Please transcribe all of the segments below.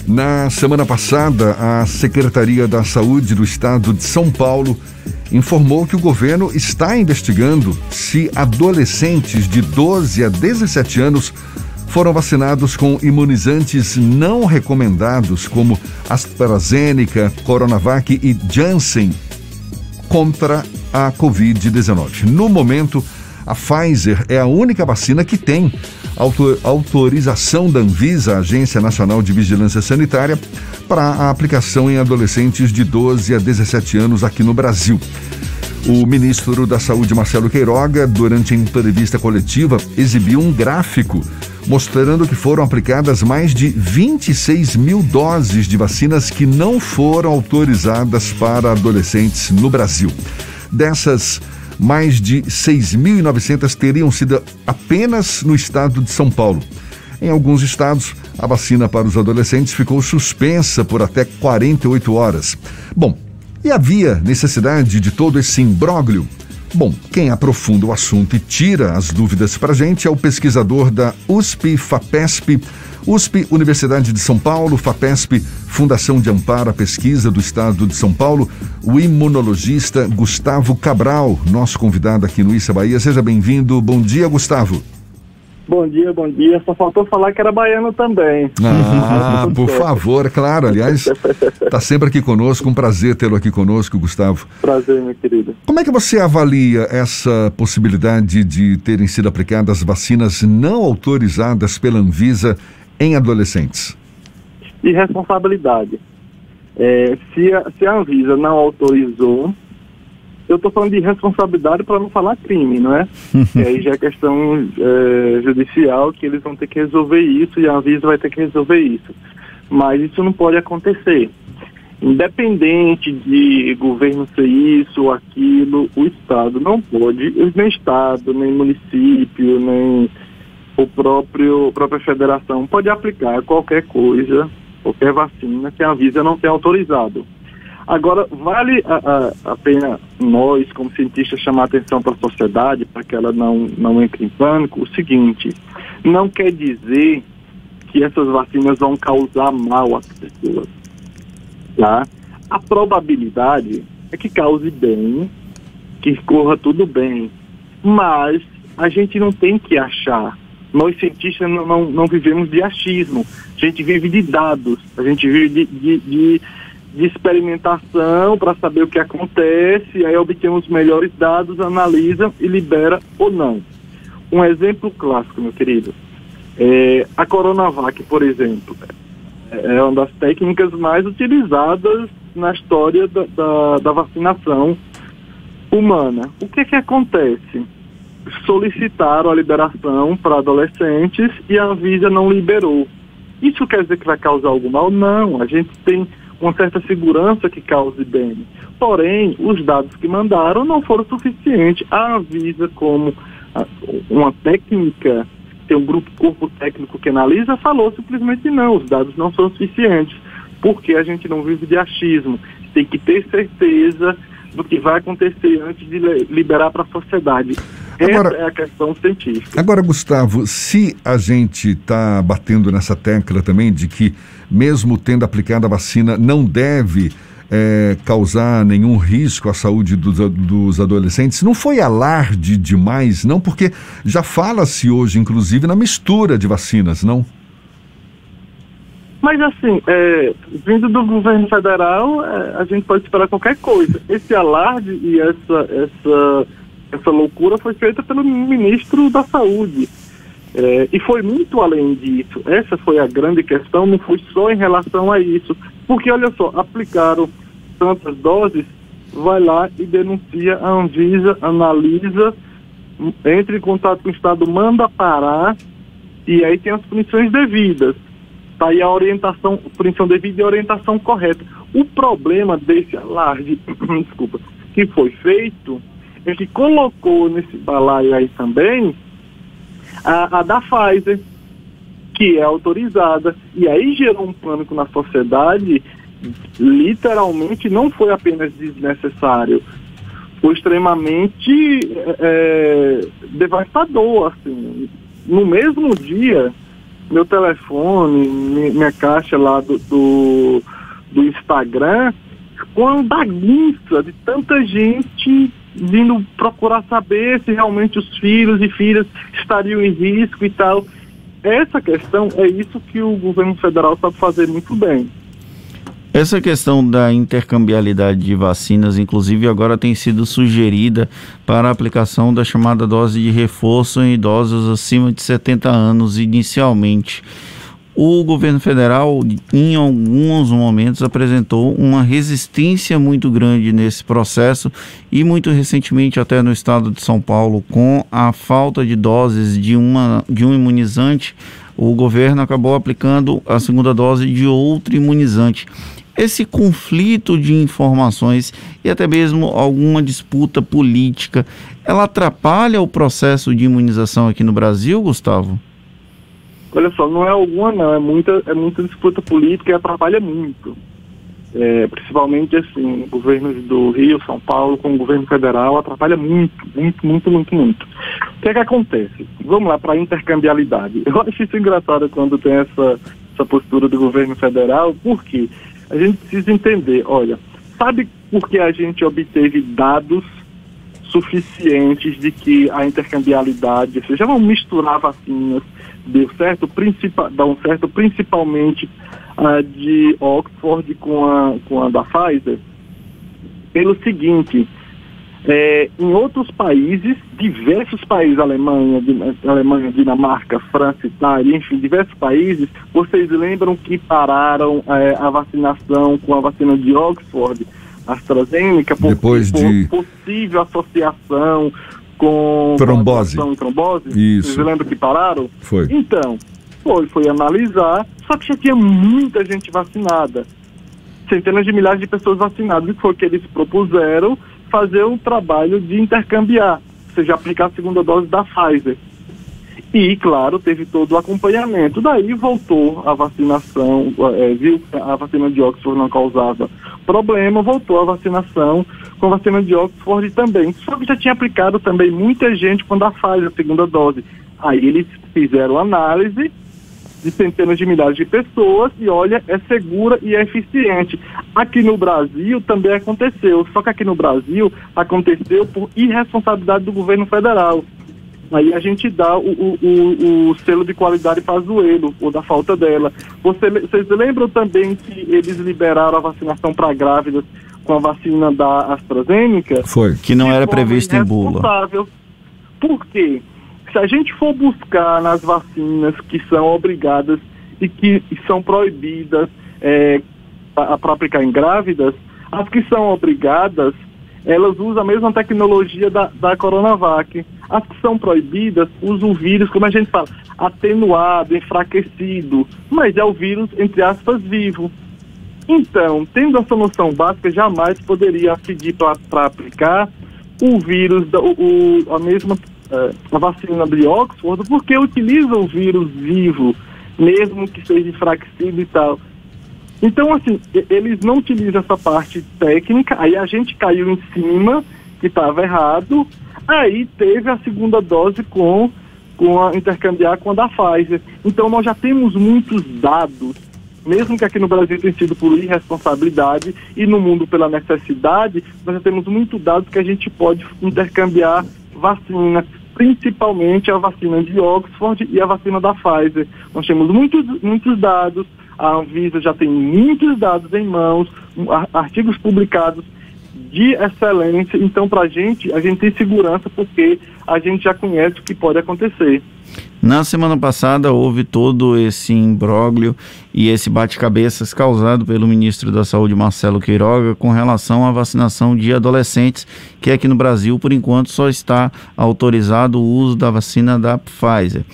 Na semana passada, a Secretaria da Saúde do Estado de São Paulo informou que o governo está investigando se adolescentes de 12 a 17 anos foram vacinados com imunizantes não recomendados, como AstraZeneca, Coronavac e Janssen, contra a Covid-19. No momento, a Pfizer é a única vacina que tem autorização da Anvisa, Agência Nacional de Vigilância Sanitária, para a aplicação em adolescentes de 12 a 17 anos aqui no Brasil. O ministro da Saúde, Marcelo Queiroga, durante a entrevista coletiva, exibiu um gráfico mostrando que foram aplicadas mais de 26 mil doses de vacinas que não foram autorizadas para adolescentes no Brasil. Dessas, mais de 6.900 teriam sido apenas no estado de São Paulo. Em alguns estados, a vacina para os adolescentes ficou suspensa por até 48 horas. Bom, e havia necessidade de todo esse imbróglio? Bom, quem aprofunda o assunto e tira as dúvidas para a gente é o pesquisador da USP-FAPESP, USP, Universidade de São Paulo, FAPESP, Fundação de Amparo à Pesquisa do Estado de São Paulo, o imunologista Gustavo Cabral, nosso convidado aqui no Issa Bahia. Seja bem-vindo. Bom dia, Gustavo. Bom dia, bom dia. Só faltou falar que era baiano também. Por favor, claro. Aliás, está sempre aqui conosco. Um prazer tê-lo aqui conosco, Gustavo. Prazer, meu querido. Como é que você avalia essa possibilidade de terem sido aplicadas vacinas não autorizadas pela Anvisa em adolescentes? Irresponsabilidade. Se a Anvisa não autorizou, eu estou falando de responsabilidade para não falar crime, não é? Aí já é questão judicial, que eles vão ter que resolver isso e a Anvisa vai ter que resolver isso. Mas isso não pode acontecer. Independente de governo ser isso ou aquilo, o Estado não pode, nem Estado, nem município, nem a própria federação pode aplicar qualquer coisa, qualquer vacina que a Anvisa não tenha autorizado. Agora, vale a pena nós, como cientistas, chamar a atenção para a sociedade, para que ela não entre em pânico, o seguinte: não quer dizer que essas vacinas vão causar mal às pessoas, tá? A probabilidade é que cause bem, que corra tudo bem, mas a gente não tem que achar. Nós, cientistas, não vivemos de achismo, a gente vive de dados, a gente vive de experimentação para saber o que acontece, aí obtemos os melhores dados, analisa e libera ou não. Um exemplo clássico, meu querido, a Coronavac, por exemplo, é uma das técnicas mais utilizadas na história da vacinação humana. O que acontece? Solicitaram a liberação para adolescentes e a Anvisa não liberou. Isso quer dizer que vai causar algum mal? Não, a gente tem uma certa segurança que cause bem. Porém, os dados que mandaram não foram suficientes. A Anvisa, como uma técnica, tem um corpo técnico que analisa, falou simplesmente não, os dados não são suficientes, porque a gente não vive de achismo. Tem que ter certeza do que vai acontecer antes de liberar para a sociedade. Essa é a questão científica. Agora, Gustavo, se a gente está batendo nessa tecla também de que, mesmo tendo aplicado a vacina, não deve causar nenhum risco à saúde dos adolescentes, não foi alarde demais, não? Porque já fala-se hoje, inclusive, na mistura de vacinas, não? Mas assim, vindo do governo federal, a gente pode esperar qualquer coisa. Esse alarde e essa loucura foi feita pelo ministro da Saúde. E foi muito além disso. Essa foi a grande questão, não foi só em relação a isso. Porque, olha só, aplicaram tantas doses, vai lá e denuncia a Anvisa, analisa, entra em contato com o Estado, manda parar, e aí tem as punições devidas. Tá aí a orientação, punição devida e a orientação correta. O problema desse alarde, desculpa, que foi feito, é que colocou nesse balaio aí também a da Pfizer, que é autorizada, e aí gerou um pânico na sociedade, literalmente não foi apenas desnecessário, foi extremamente devastador, assim. No mesmo dia meu telefone, minha caixa lá do Instagram, com uma bagunça de tanta gente vindo procurar saber se realmente os filhos e filhas estariam em risco e tal. Essa questão é isso que o governo federal sabe fazer muito bem. Essa questão da intercambiabilidade de vacinas, inclusive, agora tem sido sugerida para a aplicação da chamada dose de reforço em idosos acima de 70 anos inicialmente. O governo federal, em alguns momentos, apresentou uma resistência muito grande nesse processo e muito recentemente até no estado de São Paulo, com a falta de doses de um imunizante, o governo acabou aplicando a segunda dose de outro imunizante. Esse conflito de informações e até mesmo alguma disputa política, ela atrapalha o processo de imunização aqui no Brasil, Gustavo? Olha só, não é alguma não, é muita disputa política e atrapalha muito. Principalmente assim, governos do Rio, São Paulo, com o governo federal, atrapalha muito. O que é que acontece? Vamos lá para a intercambiabilidade. Eu acho isso engraçado quando tem essa postura do governo federal, porque a gente precisa entender, olha, sabe por que a gente obteve dados suficientes de que a intercambiabilidade, ou seja, vamos misturar vacinas, deu certo, principalmente a de Oxford com a da Pfizer, pelo seguinte, em outros países, diversos países, Alemanha, Dinamarca, França, Itália, enfim, diversos países, vocês lembram que pararam a vacinação com a vacina de Oxford, AstraZeneca, por possível associação com trombose. Isso. Vocês lembram que pararam? Foi. Então, foi analisar, só que já tinha muita gente vacinada. Centenas de milhares de pessoas vacinadas. E foi que eles propuseram fazer um trabalho de intercambiar, ou seja, aplicar a segunda dose da Pfizer. E, claro, teve todo o acompanhamento. Daí voltou a vacinação, viu que a vacina de Oxford não causava problema, voltou a vacinação com a vacina de Oxford também. Só que já tinha aplicado também muita gente quando a Pfizer, a segunda dose. Aí eles fizeram análise de centenas de milhares de pessoas e olha, é segura e é eficiente. Aqui no Brasil também aconteceu, só que aqui no Brasil aconteceu por irresponsabilidade do governo federal. Aí a gente dá o selo de qualidade Pazuello, ou da falta dela. Vocês lembram também que eles liberaram a vacinação para grávidas com a vacina da AstraZeneca? Foi. Que não era previsto em bula. Por quê? Se a gente for buscar nas vacinas que são obrigadas e que são proibidas para aplicar em grávidas, as que são obrigadas, elas usam a mesma tecnologia da Coronavac. As que são proibidas usam o vírus, como a gente fala, atenuado, enfraquecido, mas é o vírus, entre aspas, vivo. Então, tendo essa noção básica, jamais poderia pedir para aplicar o vírus, a vacina de Oxford, porque utiliza o vírus vivo, mesmo que seja enfraquecido e tal. Então, assim, eles não utilizam essa parte técnica, aí a gente caiu em cima, que estava errado, aí teve a segunda dose com a intercambiar com a da Pfizer. Então, nós já temos muitos dados, mesmo que aqui no Brasil tenha sido por irresponsabilidade e no mundo pela necessidade, nós já temos muitos dados que a gente pode intercambiar vacina, principalmente a vacina de Oxford e a vacina da Pfizer. Nós temos muitos dados, a Anvisa já tem muitos dados em mãos, artigos publicados de excelência, então a gente tem segurança porque a gente já conhece o que pode acontecer. Na semana passada houve todo esse imbróglio e esse bate-cabeças causado pelo ministro da Saúde, Marcelo Queiroga, com relação à vacinação de adolescentes, que aqui no Brasil, por enquanto, só está autorizado o uso da vacina da Pfizer.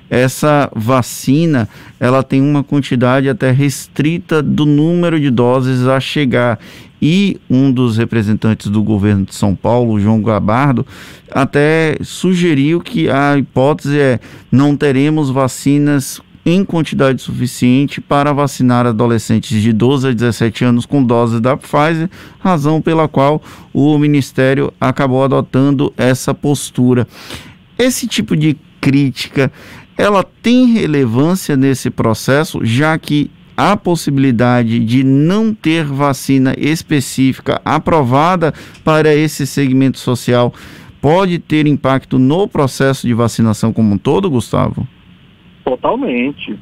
Essa vacina, ela tem uma quantidade até restrita do número de doses a chegar. E um dos representantes do governo de São Paulo, João Gabardo, até sugeriu que a hipótese é: não teremos vacinas em quantidade suficiente para vacinar adolescentes de 12 a 17 anos com doses da Pfizer, razão pela qual o Ministério acabou adotando essa postura. Esse tipo de crítica, ela tem relevância nesse processo, já que a possibilidade de não ter vacina específica aprovada para esse segmento social pode ter impacto no processo de vacinação como um todo, Gustavo? Totalmente.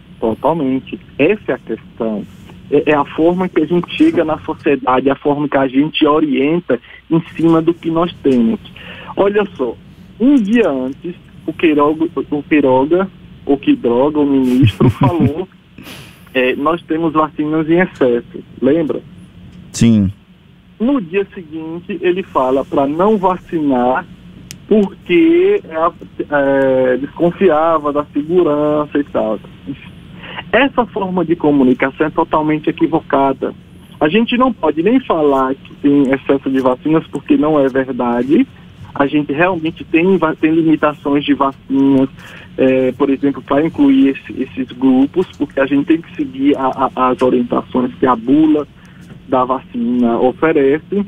Essa é a questão. É a forma que a gente chega na sociedade, a forma que a gente orienta em cima do que nós temos. Olha só, um dia antes, o ministro, falou nós temos vacinas em excesso, lembra? Sim. No dia seguinte, ele fala para não vacinar porque desconfiava da segurança e tal. Essa forma de comunicação é totalmente equivocada. A gente não pode nem falar que tem excesso de vacinas porque não é verdade. A gente realmente tem limitações de vacinas, por exemplo, para incluir esses grupos, porque a gente tem que seguir as orientações que a bula da vacina oferece,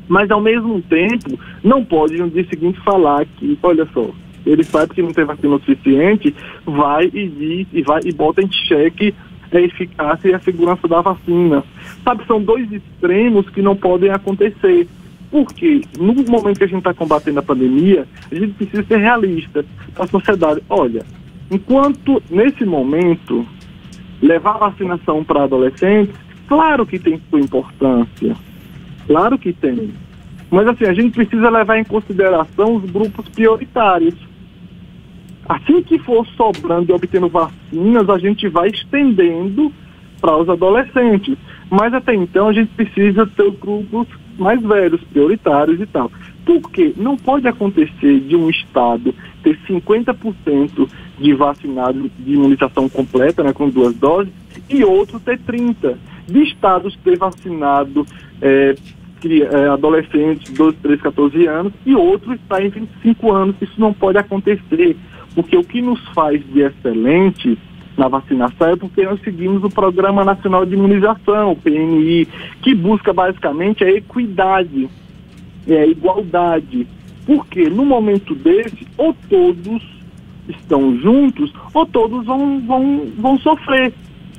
mas ao mesmo tempo não pode no dia seguinte falar que, olha só, ele sabe que não tem vacina o suficiente, vai e bota em xeque a eficácia e a segurança da vacina. Sabe, são dois extremos que não podem acontecer. Porque no momento que a gente está combatendo a pandemia, a gente precisa ser realista para a sociedade. Olha, enquanto nesse momento levar a vacinação para adolescentes, claro que tem sua importância, claro que tem. Mas assim, a gente precisa levar em consideração os grupos prioritários. Assim que for sobrando e obtendo vacinas, a gente vai estendendo para os adolescentes. Mas até então a gente precisa ter os grupos mais velhos, prioritários e tal. Porque não pode acontecer de um estado ter 50% de vacinados de imunização completa, né, com 2 doses, e outro ter 30%. De estados ter vacinado adolescentes de 12, 13, 14 anos e outro está em 25 anos. Isso não pode acontecer, porque o que nos faz de excelente na vacinação é porque nós seguimos o Programa Nacional de Imunização, o PNI, que busca basicamente a equidade, a igualdade. Porque no momento desse, ou todos estão juntos, ou todos vão sofrer.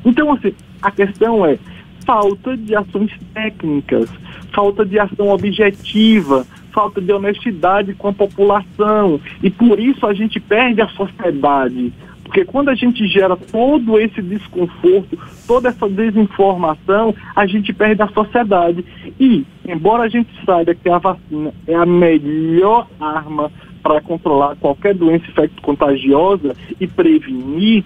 Então, assim, a questão é falta de ações técnicas, falta de ação objetiva, falta de honestidade com a população. E por isso a gente perde a sociedade. Porque quando a gente gera todo esse desconforto, toda essa desinformação, a gente perde a sociedade. E, embora a gente saiba que a vacina é a melhor arma para controlar qualquer doença infecto-contagiosa e prevenir,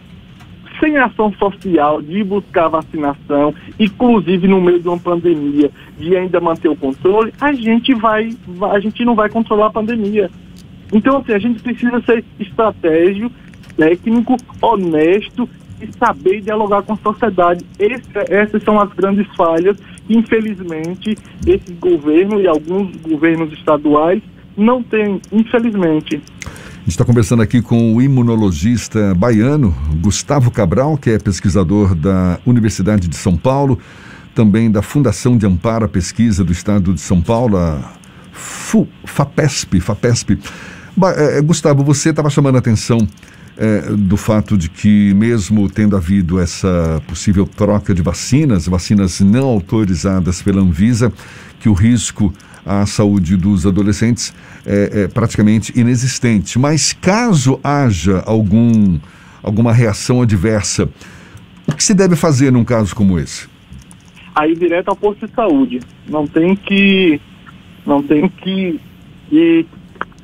sem ação social de buscar vacinação, inclusive no meio de uma pandemia, de ainda manter o controle, a gente não vai controlar a pandemia. Então, assim, a gente precisa ser estratégico, técnico, honesto e saber dialogar com a sociedade. Essas são as grandes falhas que, infelizmente, esse governo e alguns governos estaduais não têm, infelizmente. A gente está conversando aqui com o imunologista baiano, Gustavo Cabral, que é pesquisador da Universidade de São Paulo, também da Fundação de Amparo à Pesquisa do Estado de São Paulo, a FAPESP. Gustavo, você estava chamando a atenção do fato de que, mesmo tendo havido essa possível troca de vacinas não autorizadas pela Anvisa, que o risco à saúde dos adolescentes é praticamente inexistente. Mas caso haja alguma reação adversa, o que se deve fazer num caso como esse? Aí direto ao posto de saúde. Não tem que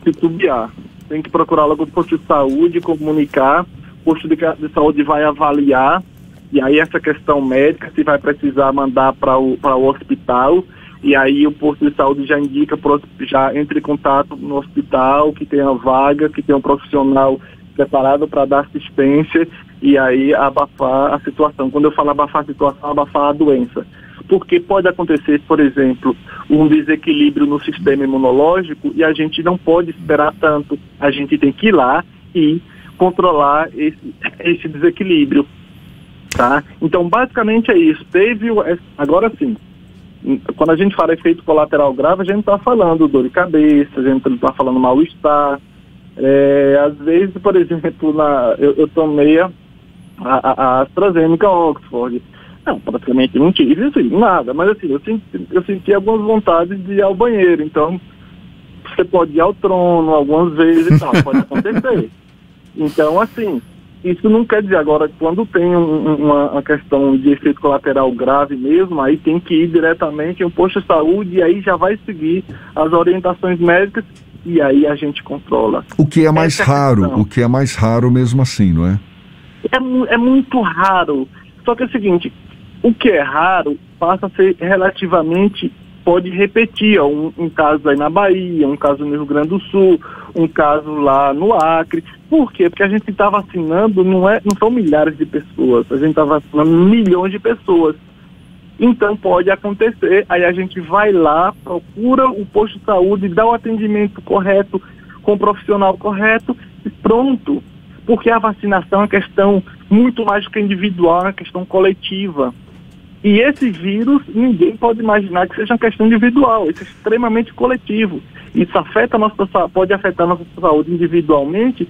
titubear. Tem que procurar logo o posto de saúde, comunicar, o posto de saúde vai avaliar, e aí essa questão médica, se vai precisar mandar para o hospital, e aí o posto de saúde já indica, já entre em contato no hospital, que tenha vaga, que tenha um profissional preparado para dar assistência, e aí abafar a situação. Quando eu falo abafar a situação, abafar a doença. Porque pode acontecer, por exemplo, um desequilíbrio no sistema imunológico e a gente não pode esperar tanto. A gente tem que ir lá e controlar esse desequilíbrio, tá? Então, basicamente é isso. Agora sim, quando a gente fala efeito colateral grave, a gente está falando dor de cabeça, a gente está falando mal-estar, Às vezes, por exemplo, eu tomei a AstraZeneca Oxford. Não, praticamente não tive assim, nada, mas assim, eu senti algumas vontades de ir ao banheiro, então você pode ir ao trono algumas vezes e tal, pode acontecer. Então, assim, isso não quer dizer, agora, quando tem uma questão de efeito colateral grave mesmo, aí tem que ir diretamente em um posto de saúde e aí já vai seguir as orientações médicas e aí a gente controla. O que é mais raro, o que é mais raro mesmo assim, não é? É muito raro. Só que é o seguinte, o que é raro passa a ser relativamente, pode repetir, ó, um caso aí na Bahia, um caso no Rio Grande do Sul, um caso lá no Acre. Por quê? Porque a gente está vacinando, não são milhares de pessoas, a gente está vacinando milhões de pessoas. Então pode acontecer, aí a gente vai lá, procura o posto de saúde, dá o atendimento correto, com o profissional correto e pronto. Porque a vacinação é uma questão muito mais do que individual, é uma questão coletiva. E esse vírus, ninguém pode imaginar que seja uma questão individual, isso é extremamente coletivo. Isso pode afetar a nossa saúde individualmente,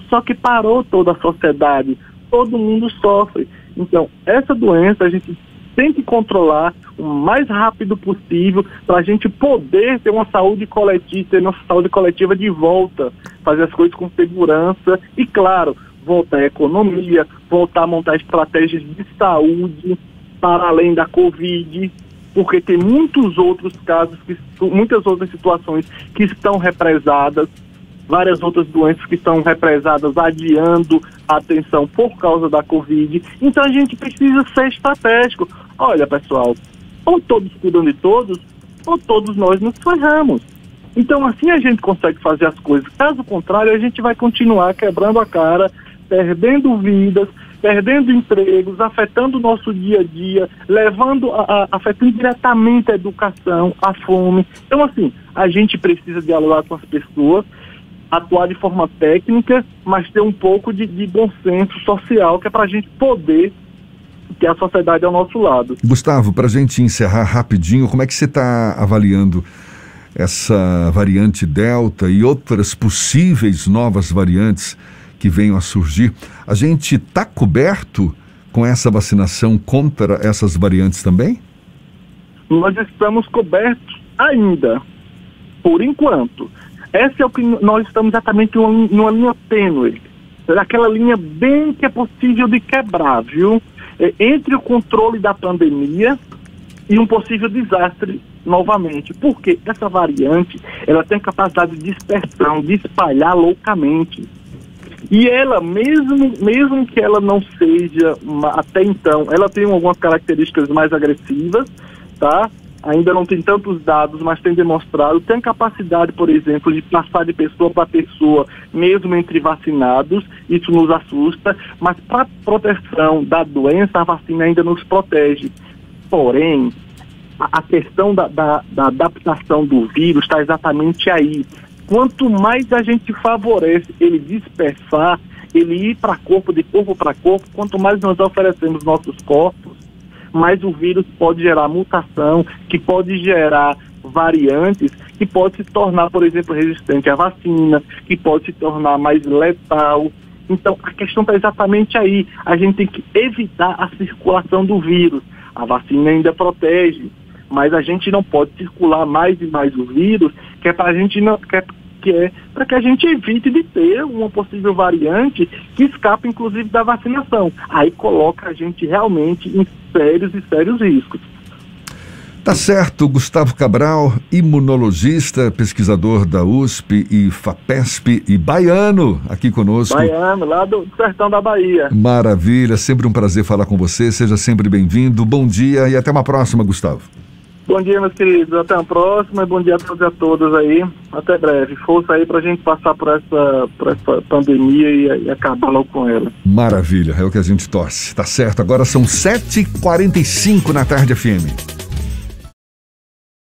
só que parou toda a sociedade, todo mundo sofre. Então, essa doença a gente tem que controlar o mais rápido possível para a gente poder ter uma saúde coletiva, ter nossa saúde coletiva de volta, fazer as coisas com segurança e, claro, voltar à economia, voltar a montar estratégias de saúde para além da Covid, porque tem muitos outros casos, muitas outras situações que estão represadas, várias outras doenças que estão represadas, adiando a atenção por causa da Covid. Então a gente precisa ser estratégico. Olha, pessoal, ou todos cuidam de todos, ou todos nós nos ferramos. Então assim a gente consegue fazer as coisas. Caso contrário, a gente vai continuar quebrando a cara, perdendo vidas, perdendo empregos, afetando o nosso dia a dia, afetando diretamente a educação, a fome. Então, assim, a gente precisa dialogar com as pessoas, atuar de forma técnica, mas ter um pouco de bom senso social, que é para a gente poder ter a sociedade ao nosso lado. Gustavo, para a gente encerrar rapidinho, como é que você está avaliando essa variante Delta e outras possíveis novas variantes que venham a surgir? A gente está coberto com essa vacinação contra essas variantes também? Nós estamos cobertos ainda, por enquanto. Essa é o que nós estamos exatamente numa linha tênue, aquela linha bem que é possível de quebrar, viu? Entre o controle da pandemia e um possível desastre novamente. Porque essa variante, ela tem capacidade de dispersão, de espalhar loucamente. E ela, mesmo que ela não seja, até então, ela tem algumas características mais agressivas, tá? Ainda não tem tantos dados, mas tem demonstrado, tem capacidade, por exemplo, de passar de pessoa para pessoa, mesmo entre vacinados, isso nos assusta, mas para proteção da doença, a vacina ainda nos protege. Porém, a questão da adaptação do vírus está exatamente aí. Quanto mais a gente favorece ele dispersar, ele ir para corpo, de corpo para corpo, quanto mais nós oferecemos nossos corpos, mais o vírus pode gerar mutação, que pode gerar variantes, que pode se tornar, por exemplo, resistente à vacina, que pode se tornar mais letal. Então, a questão está exatamente aí. A gente tem que evitar a circulação do vírus. A vacina ainda protege, mas a gente não pode circular mais e mais o vírus, que é para a gente não... para que a gente evite de ter uma possível variante que escapa, inclusive, da vacinação. Aí coloca a gente realmente em sérios riscos. Tá certo, Gustavo Cabral, imunologista, pesquisador da USP e FAPESP e baiano, aqui conosco. Baiano, lá do sertão da Bahia. Maravilha, sempre um prazer falar com você, seja sempre bem-vindo, bom dia e até uma próxima, Gustavo. Bom dia, meus queridos. Até a próxima e bom dia a todos e a todas aí. Até breve. Força aí pra gente passar por essa pandemia e acabar logo com ela. Maravilha, é o que a gente torce. Tá certo, agora são 7h45 na Tarde FM.